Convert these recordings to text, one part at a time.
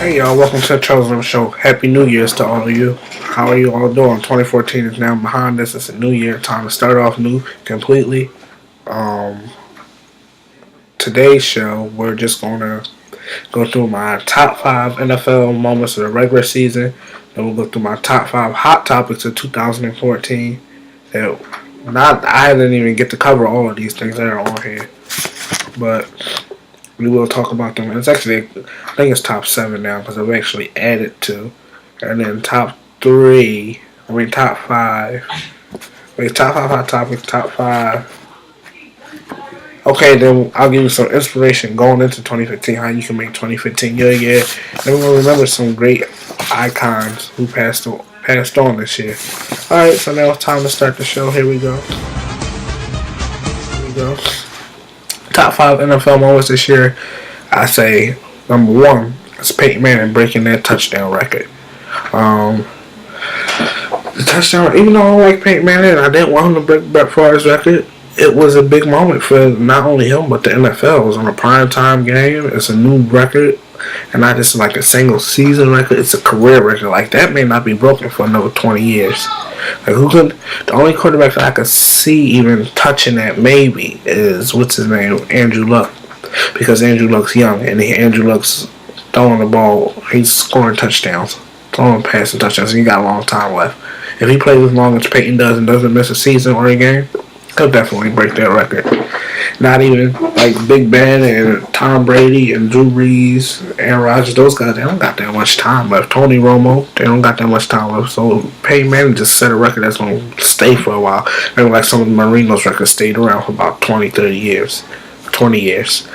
Hey y'all, welcome to the Charles Lim Show. Happy New Year's to all of you. How are you all doing? 2014 is now behind us. It's a new year. Time to start off new completely. Um, Today's show, we're just going to go through my top 5 NFL moments of the regular season. Then we'll go through my top 5 hot topics of 2014. I didn't even get to cover all of these things that are on here. But we will talk about them. It's actually, I think it's top 7 now because I've actually added 2. And then top 5. Top 5 hot topics, top 5. Okay, then I'll give you some inspiration going into 2015, how you can make 2015 your year. And we'll remember some great icons who passed on this year. Alright, so now it's time to start the show. Here we go. Top 5 NFL moments this year. I say number 1 is Peyton Manning breaking that touchdown record. The touchdown, even though I don't like Peyton Manning, I didn't want him to break Brett Favre's record. It was a big moment for not only him but the NFL. It was on a primetime game. It's a new record, and not just like a single season record. It's a career record. Like that may not be broken for another 20 years. Like the only quarterback that I could see even touching that maybe is what's his name, Andrew Luck, because Andrew Luck's young and Andrew Luck's throwing the ball. He's scoring touchdowns, throwing passing touchdowns. And he got a long time left. If he plays as long as Peyton does and doesn't miss a season or a game, he'll definitely break that record. Not even like Big Ben and Tom Brady and Drew Brees, Aaron Rodgers, those guys, they don't got that much time left. Tony Romo, they don't got that much time left. So Peyton Manning just set a record that's going to stay for a while. Maybe like some of the Marinos records stayed around for about 20, 30 years. 20 years.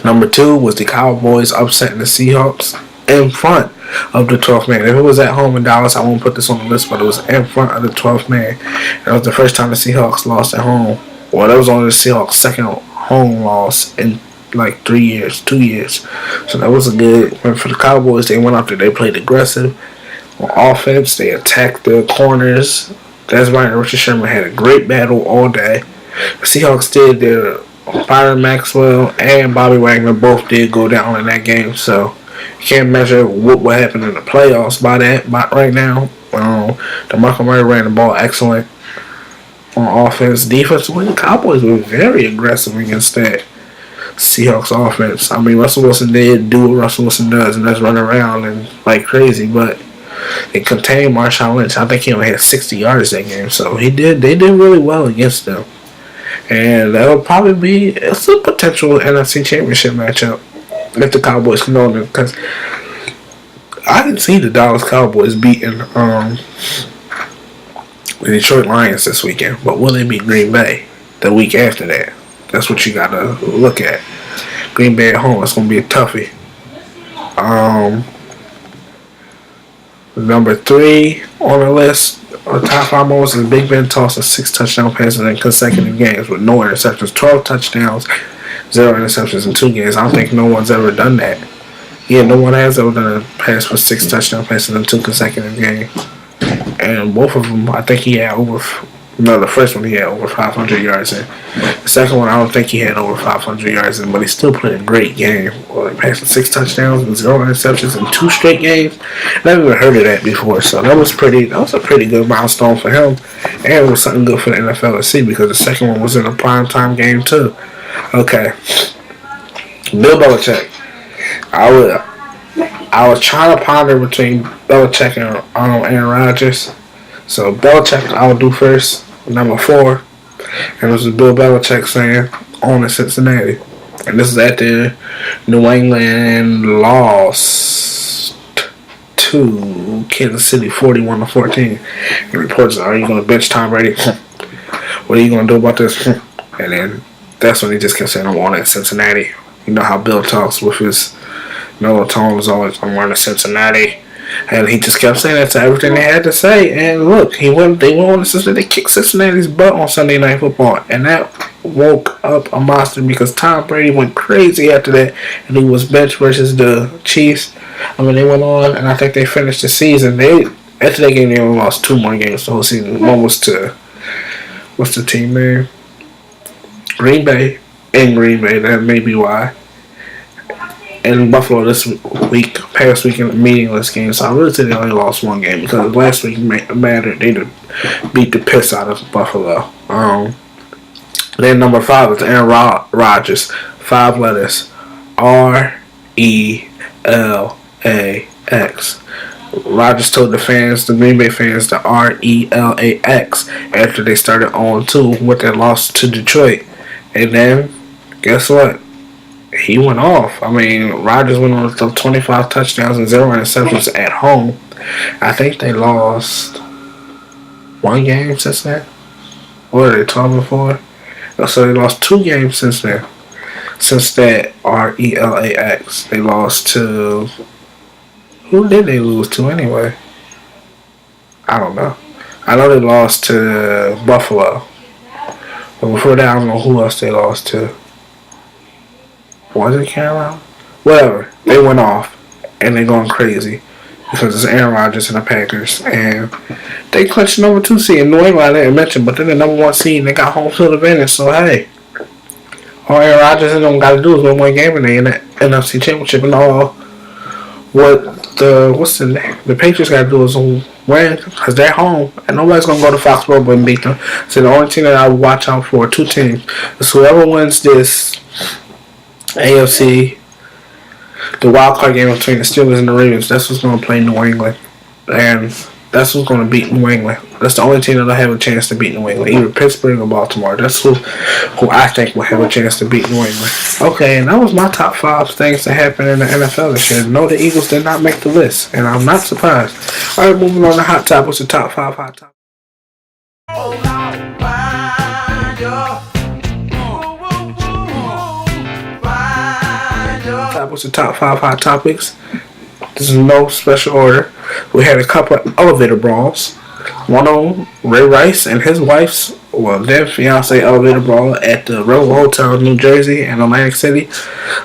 Number 2 was the Cowboys upsetting the Seahawks in front of the 12th man. If it was at home in Dallas, I won't put this on the list, but it was in front of the 12th man. And it was the first time the Seahawks lost at home. Well, that was only the Seahawks' second home loss in like 2 years. So that was a good win for the Cowboys. They went out there, they played aggressive. On offense, they attacked the corners. Dez Bryant and Richard Sherman had a great battle all day. The Seahawks did their Byron Maxwell and Bobby Wagner both did go down in that game, so you can't measure what will happen in the playoffs by that. But right now, DeMarco Murray ran the ball excellent on offense. Defensively, the Cowboys were very aggressive against that Seahawks offense. I mean, Russell Wilson did do what Russell Wilson does, and that's run around and like crazy, but they contained Marshawn Lynch. I think he only had 60 yards that game, so they did really well against them. And that'll probably it's a potential NFC Championship matchup if the Cowboys can go there, because I can see the Dallas Cowboys beating the Detroit Lions this weekend, but will they beat Green Bay the week after that? That's what you gotta look at. Green Bay at home, it's gonna be a toughie. Number 3 on the list, top 5 moments is Big Ben tossing 6 touchdown passes in consecutive games with no interceptions, 12 touchdowns, 0 interceptions in 2 games. I don't think no one's ever done that. Yeah, no one has ever done a pass for 6 touchdown passes in 2 consecutive games. And both of them, I think he had the first one he had over 500 yards in. The second one, I don't think he had over 500 yards in, but he still played a great game. Passing 6 touchdowns and 0 interceptions in 2 straight games. Never even heard of that before, so that was a pretty good milestone for him. And it was something good for the NFL to see, because the second one was in a primetime game too. Okay. Bill Belichick. I was trying to ponder between Belichick and Aaron Rodgers. So Belichick, I'll do first. Number 4. And this is Bill Belichick saying, "On to Cincinnati." And this is after New England lost to Kansas City 41-14. And reports, "Are you going to bench Tom Brady? What are you going to do about this?" And then that's when he just kept saying, "I'm on at Cincinnati." You know how Bill talks with his mellow tone, is always, "I'm on to Cincinnati." And he just kept saying that to everything they had to say. And look, they went on to Cincinnati. They kicked Cincinnati's butt on Sunday Night Football. And that woke up a monster, because Tom Brady went crazy after that. And he was benched versus the Chiefs. I mean, they went on, and I think they finished the season. After that game, they only lost 2 more games the whole season. One was to, what's the team name? Green Bay. In Green Bay. That may be why. in Buffalo this past week in a meaningless game. So I really think they only lost one game because last week mattered. They beat the piss out of Buffalo. Then number 5 is Aaron Rodgers. 5 letters. RELAX. Rodgers told the Green Bay fans, the RELAX after they started 0-2 with their loss to Detroit. And then, guess what? He went off. I mean, Rodgers went on to 25 touchdowns and 0 interceptions at home. I think they lost 1 game since then. What are they, 12-4? So they lost 2 games since then. Since that RELAX, they lost to... Who did they lose to anyway? I don't know. I know they lost to Buffalo. But before that, I don't know who else they lost to. Was it Carolina? Whatever. They went off. And they're going crazy. Because it's Aaron Rodgers and the Packers. And they clinched the number 2 seed in New England. I didn't mention. But they're the number 1 seed. And they got home field advantage. So, hey. All Aaron Rodgers and them got to do is win 1 game in the NFC Championship. And all the Patriots got to do is win because they're home and nobody's gonna go to Foxborough and beat them. So the only team that I would watch out for 2 teams is whoever wins this AFC, the wild card game between the Steelers and the Ravens. That's what's gonna play New England, and that's who's gonna beat New England. That's the only team that'll have a chance to beat New England, either Pittsburgh or Baltimore. That's who I think will have a chance to beat New England. Okay, and that was my top 5 things that happened in the NFL this year. No, the Eagles did not make the list, and I'm not surprised. All right, moving on to Hot Topics, the top 5 Hot Topics. What's the top 5 Hot Topics? This is no special order. We had a couple of elevator brawls. One of them, Ray Rice and his wife's, their fiance elevator brawl at the Rebel Hotel in New Jersey and Atlantic City.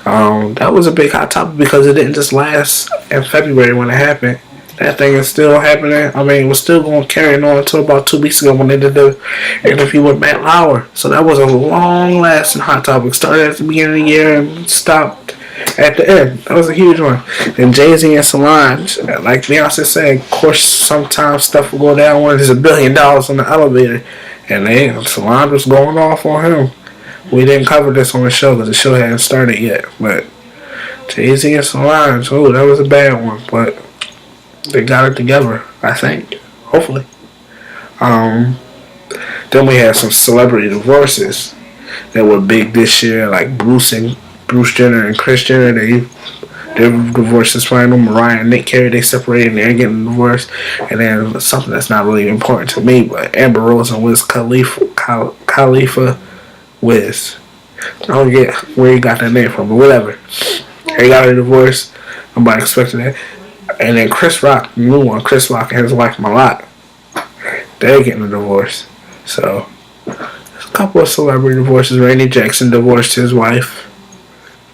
That was a big hot topic because it didn't just last in February when it happened. That thing is still happening. I mean, it was still going carrying on until about 2 weeks ago when they did the interview with Matt Lauer. So that was a long-lasting hot topic. Started at the beginning of the year and stopped at the end. That was a huge one. Then Jay-Z and Solange, like Beyonce said, of course, sometimes stuff will go down when there's $1 billion on the elevator. And Solange was going off on him. We didn't cover this on the show because the show hadn't started yet. But Jay-Z and Solange, that was a bad one. But they got it together, I think. Hopefully. Then we had some celebrity divorces that were big this year, like Bruce Jenner and Kris Jenner. Their divorce is final. Mariah and Nick Carey, they separated and they're getting divorced. And then something that's not really important to me, but Amber Rose and Wiz Khalifa Wiz. I don't get where he got that name from, but whatever. They got a divorce. Nobody expected that. And then Chris Rock, the new one, Chris Rock and his wife Malak, they're getting a divorce. So, there's a couple of celebrity divorces. Randy Jackson divorced his wife.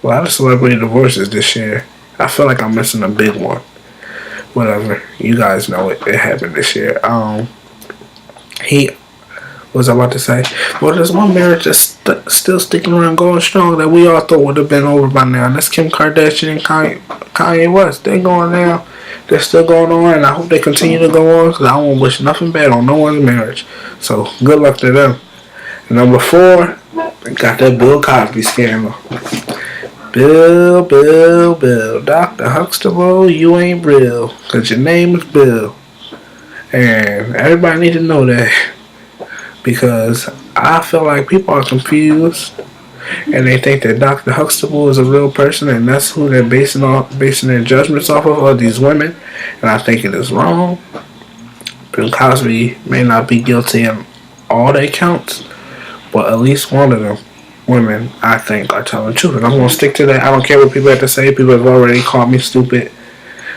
A lot of celebrity divorces this year. I feel like I'm missing a big one. Whatever. You guys know it. It happened this year. What was I about to say? Well, there's one marriage that's still sticking around going strong that we all thought would have been over by now. And that's Kim Kardashian and Kanye West. They're going now. They're still going on. And I hope they continue to go on because I won't wish nothing bad on no one's marriage. So, good luck to them. And number 4, got that Bill Cosby scandal. Bill. Dr. Huxtable, you ain't real. Because your name is Bill. And everybody need to know that. Because I feel like people are confused. And they think that Dr. Huxtable is a real person. And that's who they're basing their judgments off of, are these women. And I think it is wrong. Bill Cosby may not be guilty in all their counts. But at least one of them women, I think, are telling the truth. And I'm going to stick to that. I don't care what people have to say. People have already called me stupid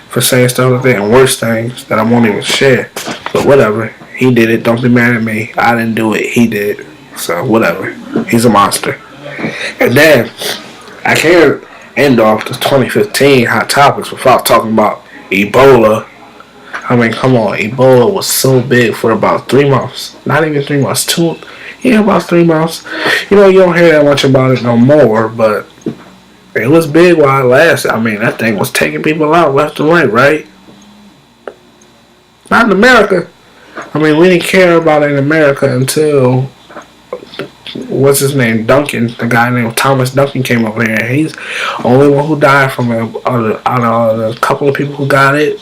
for saying stuff like that and worse things that I won't even share. But whatever. He did it. Don't be mad at me. I didn't do it. He did. So whatever. He's a monster. And then, I can't end off the 2015 Hot Topics without talking about Ebola. I mean, come on. Ebola was so big for about 3 months. Not even 3 months. About 3 months. You don't hear that much about it no more, but It was big while it lasted. I mean, that thing was taking people out left and right? Not in America. I mean, we didn't care about it in America until, what's his name, Duncan, the guy named Thomas Duncan came over here. He's the only one who died from it out of the couple of people who got it.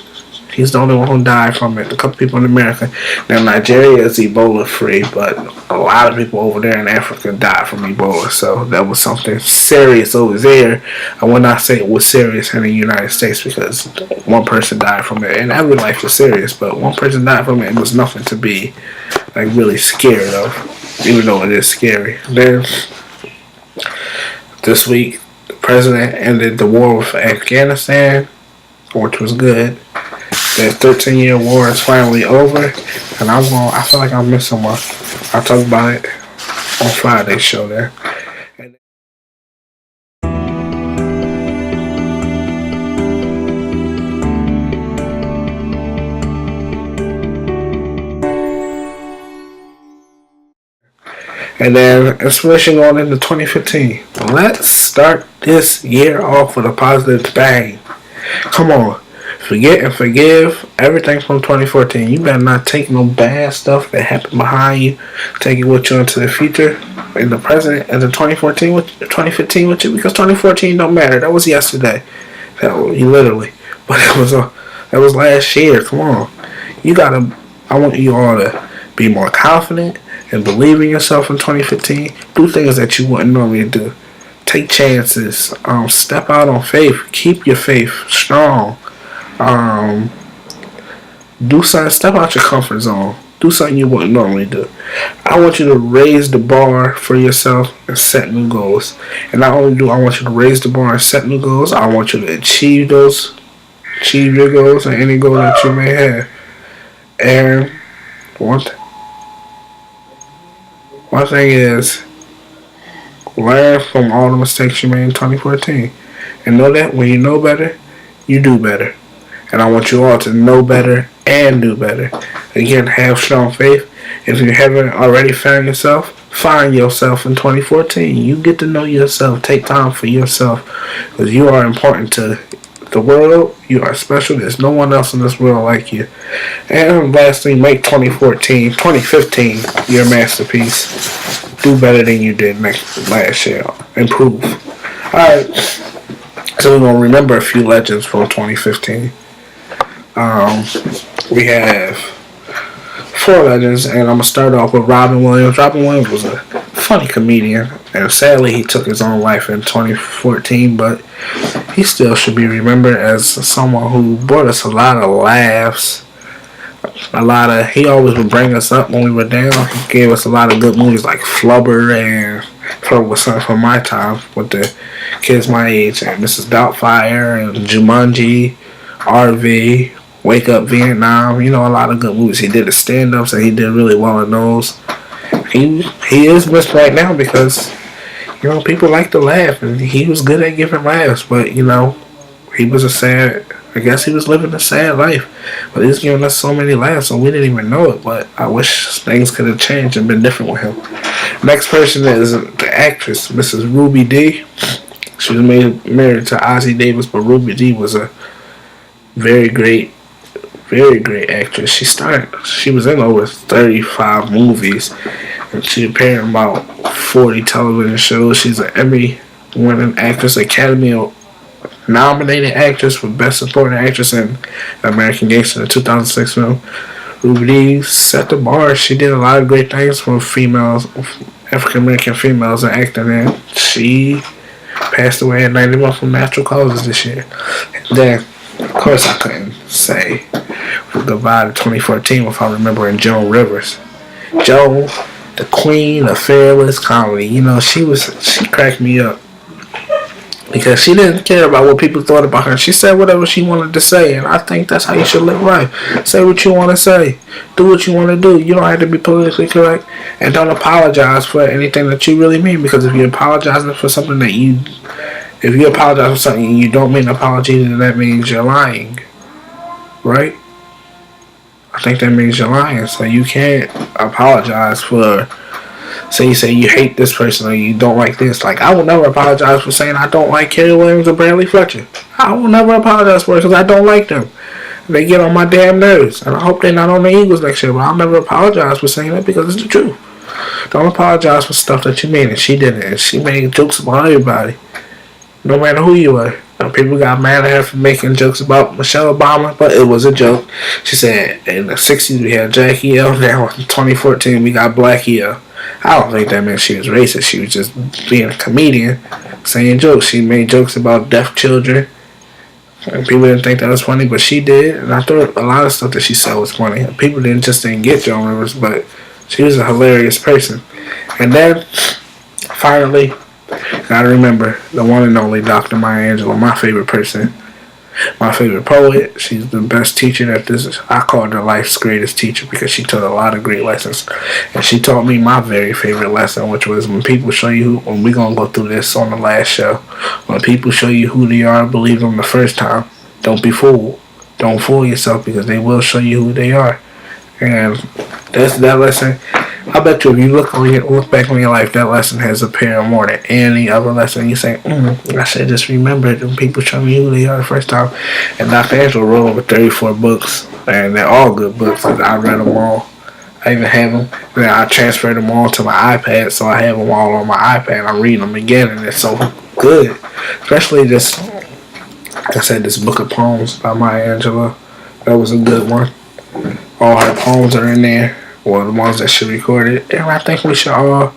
He's the only one who died from it. A couple people in America. Now, Nigeria is Ebola free, but a lot of people over there in Africa died from Ebola. So that was something serious over there. I would not say it was serious in the United States because one person died from it. And every life was serious, but one person died from it. It was nothing to be like really scared of, even though it is scary. Then this week, the president ended the war with Afghanistan, which was good. The 13-year war is finally over, and I feel like I'm missing one. I'll talk about it on Friday's show there. And then it's switching on into 2015. Let's start this year off with a positive bang. Come on. Forget and forgive everything from 2014. You better not take no bad stuff that happened behind you, take it with you into the future, in the present, and the 2015 with you, because 2014 don't matter. That was yesterday. Literally. But that was last year. Come on. I want you all to be more confident and believe in yourself in 2015. Do things that you wouldn't normally do. Take chances. Step out on faith. Keep your faith strong. Do something. Step out your comfort zone. Do something you wouldn't normally do. I want you to raise the bar for yourself and set new goals. And not only do I want you to raise the bar and set new goals, I want you to achieve your goals and any goal that you may have. And one thing is, learn from all the mistakes you made in 2014. And know that when you know better, you do better. And I want you all to know better and do better. Again, have strong faith. If you haven't already found yourself, find yourself in 2014. You get to know yourself. Take time for yourself. Because you are important to the world. You are special. There's no one else in this world like you. And lastly, make 2015 your masterpiece. Do better than you did last year. Improve. Alright. So we're going to remember a few legends from 2015. We have 4 legends, and I'm going to start off with Robin Williams. Robin Williams was a funny comedian, and sadly he took his own life in 2014, but he still should be remembered as someone who brought us a lot of laughs. He always would bring us up when we were down. He gave us a lot of good movies like Flubber and Flubber was something from my time with the kids my age, and Mrs. Doubtfire and Jumanji, RV, Wake Up Vietnam. You know, a lot of good movies. He did the stand-ups and he did really well in those. He is missed right now because, you know, people like to laugh, and he was good at giving laughs, but, you know, he was I guess he was living a sad life, but he was giving us so many laughs, and we didn't even know it. But I wish things could have changed and been different with him. Next person is the actress, Mrs. Ruby Dee. She was married to Ossie Davis, but Ruby Dee was a very great actress. She was in over 35 movies, and she appeared in about 40 television shows. She's an Emmy-winning actress, Academy nominated actress for Best Supporting Actress in American Gangster, the 2006 film. Ruby Dee set the bar. She did a lot of great things for females, African American females in acting, and she passed away at 91 from natural causes this year. And then, of course, I couldn't say goodbye to 2014 without remembering Joan Rivers. Joan, the queen of fearless comedy. You know, she cracked me up because she didn't care about what people thought about her. She said whatever she wanted to say, and I think that's how you should live life. Say what you want to say. Do what you want to do. You don't have to be politically correct, and don't apologize for anything that you really mean, because if you're apologizing for something if you apologize for something and you don't mean an apology, then that means you're lying. Right? I think that means you're lying. So you can't apologize for So you say you hate this person or you don't like this. Like, I will never apologize for saying I don't like Kerry Williams or Bradley Fletcher. I will never apologize for it because I don't like them. They get on my damn nerves. And I hope they're not on the Eagles next year. But I'll never apologize for saying that because it's the truth. Don't apologize for stuff that you made. And she didn't. And she made jokes about everybody. No matter who you were. People got mad at her for making jokes about Michelle Obama, but it was a joke. She said in the 60s we had Jackie L. Now in 2014 we got Blackie L. I don't think that meant she was racist. She was just being a comedian, saying jokes. She made jokes about deaf children. And people didn't think that was funny, but she did. And I thought a lot of stuff that she said was funny. People didn't get Joan Rivers, but she was a hilarious person. And then, finally, gotta remember the one and only Dr. Maya Angelou, my favorite person, my favorite poet. She's the best teacher that this. I called her life's greatest teacher because she taught a lot of great lessons, and she taught me my very favorite lesson, which was when people show you. When we gonna go through this on the last show, when people show you who they are, believe them the first time. Don't be fooled. Don't fool yourself because they will show you who they are, and that's that lesson. I bet you if you look back on your life, that lesson has appeared more than any other lesson. You say, I should just remember it when people show me who they are the first time. And Dr. Angelou wrote over 34 books, and they're all good books. I read them all. I even have them. Then I transferred them all to my iPad, so I have them all on my iPad. I'm reading them again, and it's so good. Especially this, like I said, this book of poems by Maya Angelou. That was a good one. All her poems are in there. Well, the ones that she recorded, and I think we should all.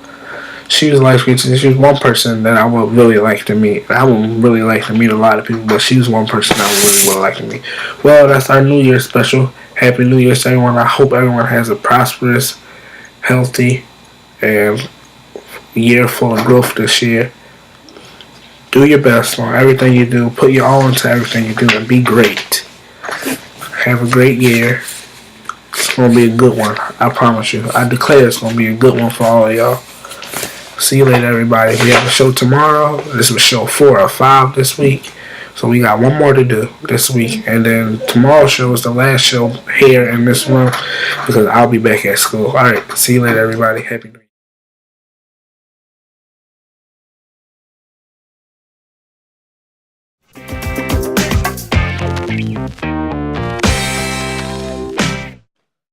She was life creature. She was one person that I would really like to meet. I would really like to meet a lot of people, but she was one person I really would like to meet. Well, that's our New Year's special. Happy New Year's to everyone. I hope everyone has a prosperous, healthy, and year full of growth this year. Do your best on everything you do. Put your all into everything you do, and be great. Have a great year. It's going to be a good one. I promise you. I declare it's going to be a good one for all of y'all. See you later, everybody. We have a show tomorrow. This was show 4 or 5 this week. So we got one more to do this week. And then tomorrow's show is the last show here in this room because I'll be back at school. All right. See you later, everybody. Happy New Year.